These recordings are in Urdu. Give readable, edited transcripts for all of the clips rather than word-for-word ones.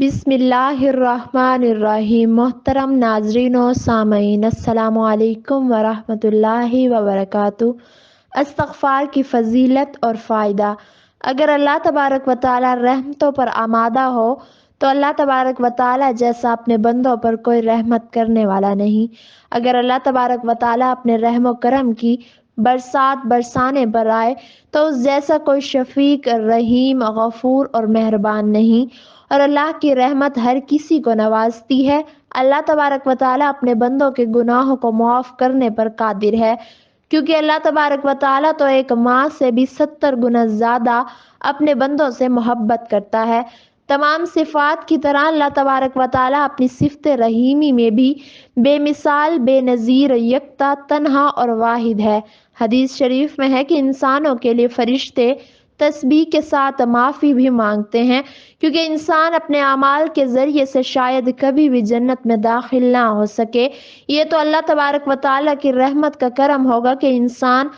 بسم اللہ الرحمن الرحیم۔ محترم ناظرین و سامعین، السلام علیکم ورحمۃ اللہ وبرکاتہ۔ استغفار کی فضیلت اور فائدہ۔ اگر اللہ تبارک و تعالی رحمتوں پر آمادہ ہو تو اللہ تبارک و تعالی جیسا اپنے بندوں پر کوئی رحمت کرنے والا نہیں۔ اگر اللہ تبارک و تعالی اپنے رحم و کرم کی برسات برسانے پر آئے تو اس جیسا کوئی شفیق، رحیم، غفور اور مہربان نہیں، اور اللہ کی رحمت ہر کسی کو نوازتی ہے۔ اللہ تبارک و تعالی اپنے بندوں کے گناہوں کو معاف کرنے پر قادر ہے، کیونکہ اللہ تبارک و تعالی تو ایک ماں سے بھی 70 گنا زیادہ اپنے بندوں سے محبت کرتا ہے۔ تمام صفات کی طرح اللہ تبارک و تعالی اپنی صفت رحیمی میں بھی بے مثال، بے نظیر، یکتا، تنہا اور واحد ہے۔ حدیث شریف میں ہے کہ انسانوں کے لیے فرشتے تسبیح کے ساتھ معافی بھی مانگتے ہیں، کیونکہ انسان اپنے اعمال کے ذریعے سے شاید کبھی بھی جنت میں داخل نہ ہو سکے۔ یہ تو اللہ تبارک و تعالیٰ کی رحمت کا کرم ہوگا کہ انسان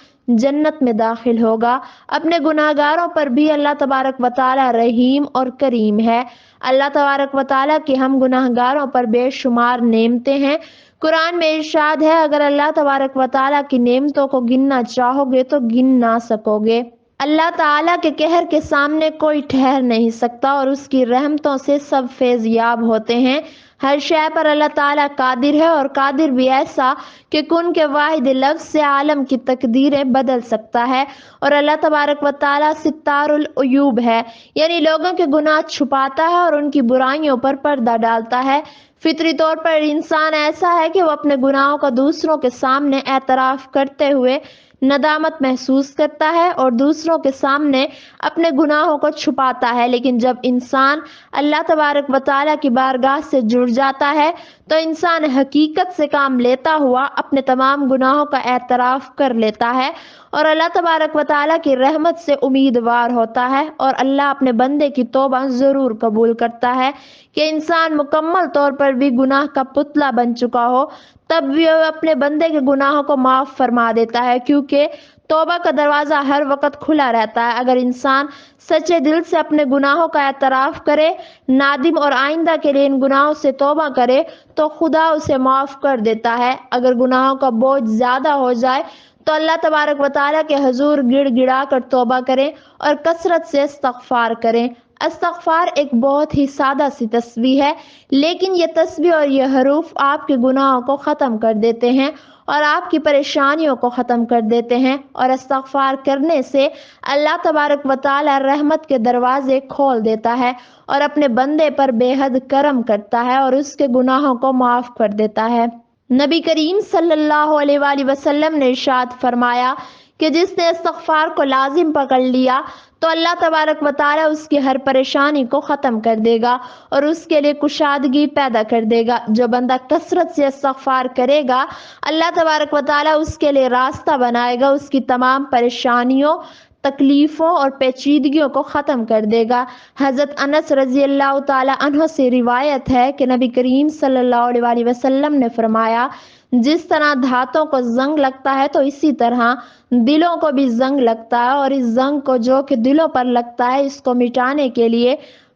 جنت میں داخل ہوگا۔ اپنے گناہگاروں پر بھی اللہ تبارک و تعالیٰ رحیم اور کریم ہے۔ اللہ تبارک و تعالیٰ کی ہم گناہگاروں پر بے شمار نعمتیں ہیں۔ قرآن میں ارشاد ہے، اگر اللہ تبارک و تعالیٰ کی نعمتوں کو گننا چاہو گے تو گن نہ سکو گے۔ اللہ تعالیٰ کے قہر کے سامنے کوئی ٹھہر نہیں سکتا، اور اس کی رحمتوں سے سب فیض یاب ہوتے ہیں۔ ہر شے پر اللہ تعالیٰ قادر ہے، اور قادر بھی ایسا کہ کن کے واحد لفظ سے عالم کی تقدیریں بدل سکتا ہے۔ اور اللہ تبارک و تعالیٰ ستار العیوب ہے، یعنی لوگوں کے گناہ چھپاتا ہے اور ان کی برائیوں پر پردہ ڈالتا ہے۔ فطری طور پر انسان ایسا ہے کہ وہ اپنے گناہوں کا دوسروں کے سامنے اعتراف کرتے ہوئے ندامت محسوس کرتا ہے اور دوسروں کے سامنے اپنے گناہوں کو چھپاتا ہے، لیکن جب انسان اللہ تبارک و تعالیٰ کی بارگاہ سے جڑ جاتا ہے تو انسان حقیقت سے کام لیتا ہوا اپنے تمام گناہوں کا اعتراف کر لیتا ہے اور اللہ تبارک و تعالیٰ کی رحمت سے امیدوار ہوتا ہے، اور اللہ اپنے بندے کی توبہ ضرور قبول کرتا ہے۔ کہ انسان مکمل طور پر بھی گناہ کا پتلا بن چکا ہو تب بھی وہ اپنے بندے کے گناہوں کو معاف فرما دیتا ہے، کیونکہ توبہ کا دروازہ ہر وقت کھلا رہتا ہے۔ اگر انسان سچے دل سے اپنے گناہوں کا اعتراف کرے، نادم اور آئندہ کے لیے ان گناہوں سے توبہ کرے تو خدا اسے معاف کر دیتا ہے۔ اگر گناہوں کا بوجھ زیادہ ہو جائے تو اللہ تبارک و تعالیٰ کے حضور گڑ گڑا کر توبہ کریں اور کثرت سے استغفار کریں۔ استغفار ایک بہت ہی سادہ سی تسبیح ہے، لیکن یہ تسبیح اور یہ حروف آپ کے گناہوں کو ختم کر دیتے ہیں اور آپ کی پریشانیوں کو ختم کر دیتے ہیں، اور استغفار کرنے سے اللہ تبارک و تعالی رحمت کے دروازے کھول دیتا ہے اور اپنے بندے پر بے حد کرم کرتا ہے اور اس کے گناہوں کو معاف کر دیتا ہے۔ نبی کریم صلی اللہ علیہ وآلہ وسلم نے ارشاد فرمایا کہ جس نے استغفار کو لازم پکڑ لیا تو اللہ تبارک و تعالیٰ اس کی ہر پریشانی کو ختم کر دے گا اور اس کے لیے کشادگی پیدا کر دے گا۔ جو بندہ کثرت سے استغفار کرے گا، اللہ تبارک و تعالیٰ اس کے لیے راستہ بنائے گا، اس کی تمام پریشانیوں، تکلیفوں اور پیچیدگیوں کو ختم کر دے گا۔ حضرت انس رضی اللہ تعالی عنہ سے روایت ہے کہ نبی کریم صلی اللہ علیہ وآلہ وسلم نے فرمایا، جس طرح دھاتوں کو زنگ لگتا ہے تو اسی طرح دلوں کو بھی زنگ لگتا ہے، اور اس زنگ کو جو کہ دلوں پر لگتا ہے، اس کو مٹانے کے لیے،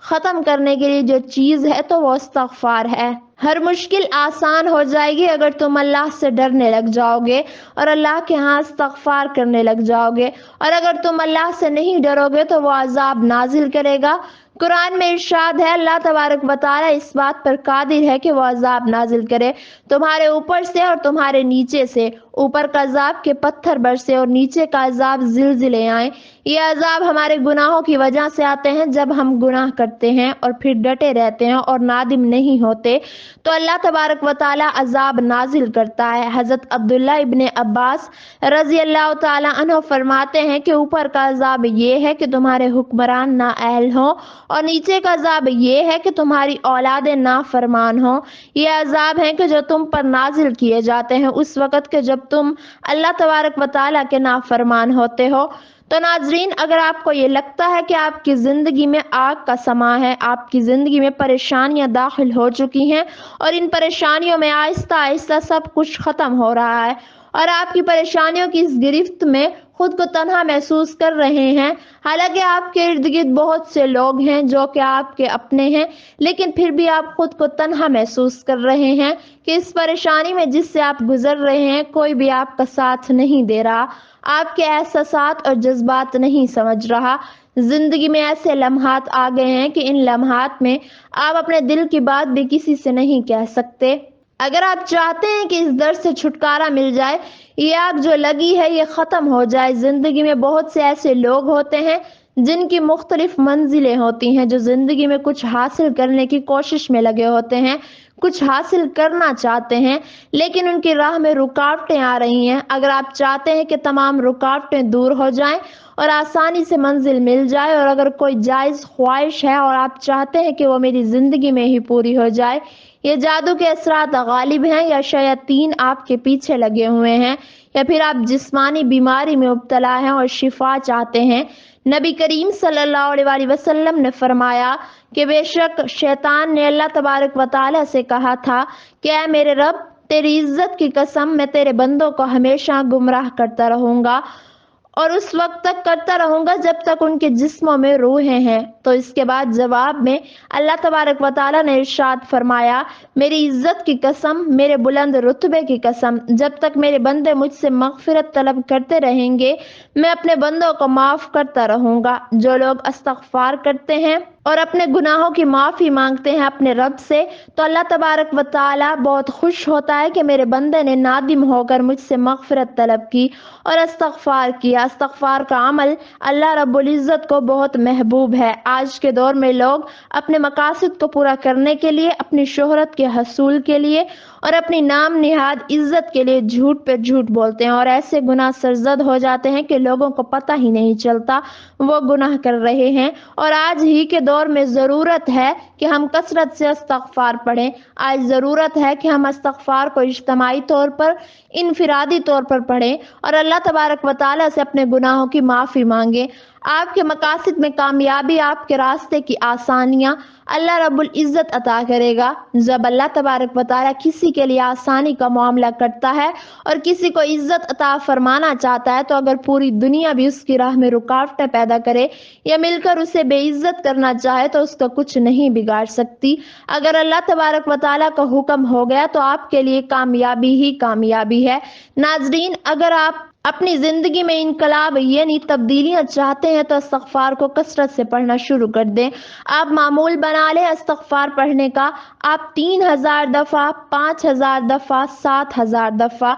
ختم کرنے کے لیے جو چیز ہے تو وہ استغفار ہے۔ ہر مشکل آسان ہو جائے گی اگر تم اللہ سے ڈرنے لگ جاؤ گے اور اللہ کے ہاں استغفار کرنے لگ جاؤ گے، اور اگر تم اللہ سے نہیں ڈرو گے تو وہ عذاب نازل کرے گا۔ قرآن میں ارشاد ہے، اللہ تبارک و تعالیٰ اس بات پر قادر ہے کہ وہ عذاب نازل کرے تمہارے اوپر سے اور تمہارے نیچے سے، اوپر کا عذاب کے پتھر برسے اور نیچے کا عذاب زلزلے آئیں۔ یہ عذاب ہمارے گناہوں کی وجہ سے آتے ہیں۔ جب ہم گناہ کرتے ہیں اور پھر ڈٹے رہتے ہیں اور نادم نہیں ہوتے تو اللہ تبارک و تعالیٰ عذاب نازل کرتا ہے۔ حضرت عبداللہ ابن عباس رضی اللہ تعالیٰ عنہ فرماتے ہیں کہ اوپر کا عذاب یہ ہے کہ تمہارے حکمران نااہل ہوں، اور نیچے کا عذاب یہ ہے کہ تمہاری اولادیں نافرمان ہوں۔ یہ عذاب ہیں کہ جو تم پر نازل کیے جاتے ہیں اس وقت کہ جب تم اللہ تبارک و تعالیٰ کے نافرمان ہوتے ہو۔ تو ناظرین، اگر آپ کو یہ لگتا ہے کہ آپ کی زندگی میں آگ کا سما ہے، آپ کی زندگی میں پریشانیاں داخل ہو چکی ہیں اور ان پریشانیوں میں آہستہ آہستہ سب کچھ ختم ہو رہا ہے، اور آپ کی پریشانیوں کی اس گرفت میں خود کو تنہا محسوس کر رہے ہیں، حالانکہ آپ کے ارد گرد بہت سے لوگ ہیں جو کہ آپ کے اپنے ہیں، لیکن پھر بھی آپ خود کو تنہا محسوس کر رہے ہیں کہ اس پریشانی میں جس سے آپ گزر رہے ہیں کوئی بھی آپ کا ساتھ نہیں دے رہا، آپ کے احساسات اور جذبات نہیں سمجھ رہا۔ زندگی میں ایسے لمحات آ گئے ہیں کہ ان لمحات میں آپ اپنے دل کی بات بھی کسی سے نہیں کہہ سکتے۔ اگر آپ چاہتے ہیں کہ اس درد سے چھٹکارا مل جائے، یہ آگ جو لگی ہے یہ ختم ہو جائے۔ زندگی میں بہت سے ایسے لوگ ہوتے ہیں جن کی مختلف منزلیں ہوتی ہیں، جو زندگی میں کچھ حاصل کرنے کی کوشش میں لگے ہوتے ہیں، کچھ حاصل کرنا چاہتے ہیں، لیکن ان کی راہ میں رکاوٹیں آ رہی ہیں۔ اگر آپ چاہتے ہیں کہ تمام رکاوٹیں دور ہو جائیں اور آسانی سے منزل مل جائے، اور اگر کوئی جائز خواہش ہے اور آپ چاہتے ہیں کہ وہ میری زندگی میں ہی پوری ہو جائے، یہ جادو کے اثرات غالب ہیں یا شیاطین آپ کے پیچھے لگے ہوئے ہیں، یا پھر آپ جسمانی بیماری میں مبتلا ہیں اور شفا چاہتے ہیں۔ نبی کریم صلی اللہ علیہ وآلہ وسلم نے فرمایا کہ بے شک شیطان نے اللہ تبارک و تعالی سے کہا تھا کہ اے میرے رب، تیری عزت کی قسم میں تیرے بندوں کو ہمیشہ گمراہ کرتا رہوں گا، اور اس وقت تک کرتا رہوں گا جب تک ان کے جسموں میں روحیں ہیں۔ تو اس کے بعد جواب میں اللہ تبارک و تعالی نے ارشاد فرمایا، میری عزت کی قسم، میرے بلند رتبے کی قسم، جب تک میرے بندے مجھ سے مغفرت طلب کرتے رہیں گے میں اپنے بندوں کو معاف کرتا رہوں گا۔ جو لوگ استغفار کرتے ہیں اور اپنے گناہوں کی معافی مانگتے ہیں اپنے رب سے، تو اللہ تبارک و تعالی بہت خوش ہوتا ہے کہ میرے بندے نے نادم ہو کر مجھ سے مغفرت طلب کی اور استغفار کیا۔ استغفار کا عمل اللہ رب العزت کو بہت محبوب ہے۔ آج کے دور میں لوگ اپنے مقاصد کو پورا کرنے کے لیے، اپنی شہرت کے حصول کے لیے اور اپنی نام نہاد عزت کے لیے جھوٹ پہ جھوٹ بولتے ہیں، اور ایسے گناہ سرزد ہو جاتے ہیں کہ لوگوں کو پتہ ہی نہیں چلتا وہ گناہ کر رہے ہیں۔ اور آج ہی کے دور میں ضرورت ہے کہ ہم کثرت سے استغفار پڑھیں۔ آج ضرورت ہے کہ ہم استغفار کو اجتماعی طور پر، انفرادی طور پر پڑھیں اور اللہ تبارک و تعالی سے اپنے گناہوں کی معافی مانگیں۔ آپ کے مقاصد میں کامیابی، آپ کے راستے کی آسانیاں اللہ رب العزت عطا کرے گا۔ جب اللہ تبارک و تعالی کسی کے لیے آسانی کا معاملہ کرتا ہے اور کسی کو عزت عطا فرمانا چاہتا ہے، تو اگر پوری دنیا بھی اس کی راہ میں رکاوٹیں پیدا کرے یا مل کر اسے بے عزت کرنا چاہے تو اس کا کچھ نہیں بگاڑ سکتی۔ اگر اللہ تبارک و تعالی کا حکم ہو گیا تو آپ کے لیے کامیابی ہی کامیابی ہے۔ ناظرین، اگر آپ اپنی زندگی میں انقلاب یعنی تبدیلیاں چاہتے ہیں تو استغفار کو کثرت سے پڑھنا شروع کر دیں۔ آپ معمول بنا لیں استغفار پڑھنے کا۔ آپ 3000 دفعہ، 5000 دفعہ، 7000 دفعہ،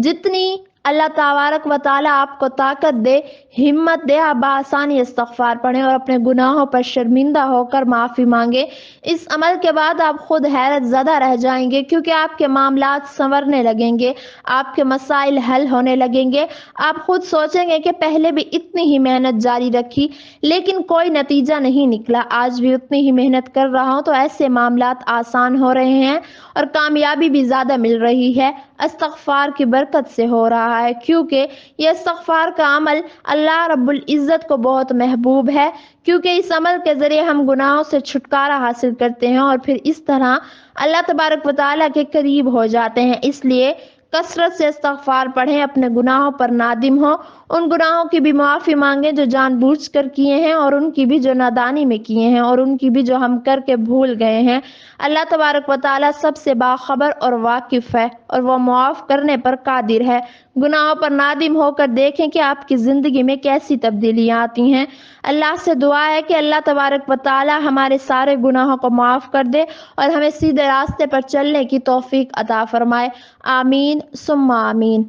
جتنی اللہ تبارک و تعالی آپ کو طاقت دے، ہمت دے، آپ بآسانی استغفار پڑھیں اور اپنے گناہوں پر شرمندہ ہو کر معافی مانگیں۔ اس عمل کے بعد آپ خود حیرت زدہ رہ جائیں گے، کیونکہ آپ کے معاملات سنورنے لگیں گے، آپ کے مسائل حل ہونے لگیں گے۔ آپ خود سوچیں گے کہ پہلے بھی اتنی ہی محنت جاری رکھی لیکن کوئی نتیجہ نہیں نکلا، آج بھی اتنی ہی محنت کر رہا ہوں تو ایسے معاملات آسان ہو رہے ہیں اور کامیابی بھی زیادہ مل رہی ہے۔ استغفار کی برکت سے ہو رہا ہے، کیونکہ یہ استغفار کا عمل اللہ رب العزت کو بہت محبوب ہے، کیونکہ اس عمل کے ذریعے ہم گناہوں سے چھٹکارا حاصل کرتے ہیں اور پھر اس طرح اللہ تبارک و تعالیٰ کے قریب ہو جاتے ہیں۔ اس لیے کثرت سے استغفار پڑھیں، اپنے گناہوں پر نادم ہوں، ان گناہوں کی بھی معافی مانگیں جو جان بوجھ کر کیے ہیں اور ان کی بھی جو نادانی میں کیے ہیں اور ان کی بھی جو ہم کر کے بھول گئے ہیں۔ اللہ تبارک و تعالیٰ سب سے باخبر اور واقف ہے اور وہ معاف کرنے پر قادر ہے۔ گناہوں پر نادم ہو کر دیکھیں کہ آپ کی زندگی میں کیسی تبدیلیاں آتی ہیں۔ اللہ سے دعا ہے کہ اللہ تبارک و تعالیٰ ہمارے سارے گناہوں کو معاف کر دے اور ہمیں سیدھے راستے پر چلنے کی توفیق عطا فرمائے۔ آمین ثم آمین۔